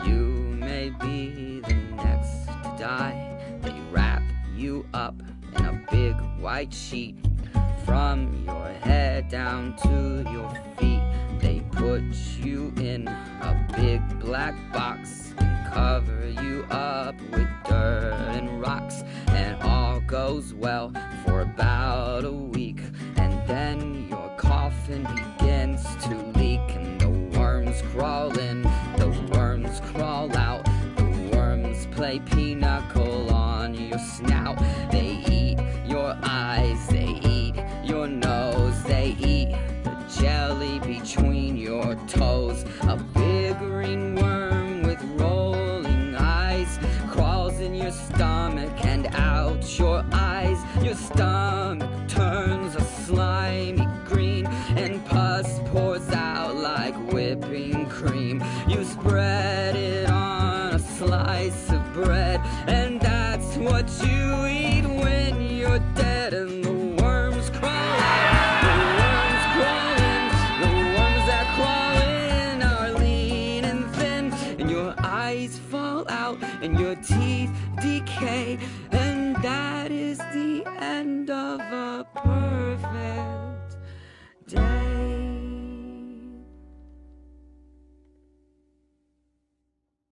You may be the next to die. They wrap you up in a big white sheet. From your head down to your feet, they put you in a big black box and cover you up with dirt and rocks. And all goes well for about a week, and then your coffin begins to leak, and the worms crawl in, the worms crawl out, the worms play pinochle on your snout. They eat your eyes, they eat your nose, they eat the jelly between your toes. A big green worm with rolling eyes crawls in your stomach and out your eyes. Your stomach turns a slimy green, and pus pours out like whipping cream. You spread it on a slice of bread, and that's what you eat when you're dead. And the worms crawl out, the worms crawl in, the worms that crawl in are lean and thin, and your eyes fall out and your teeth decay, and that is the end of a perfect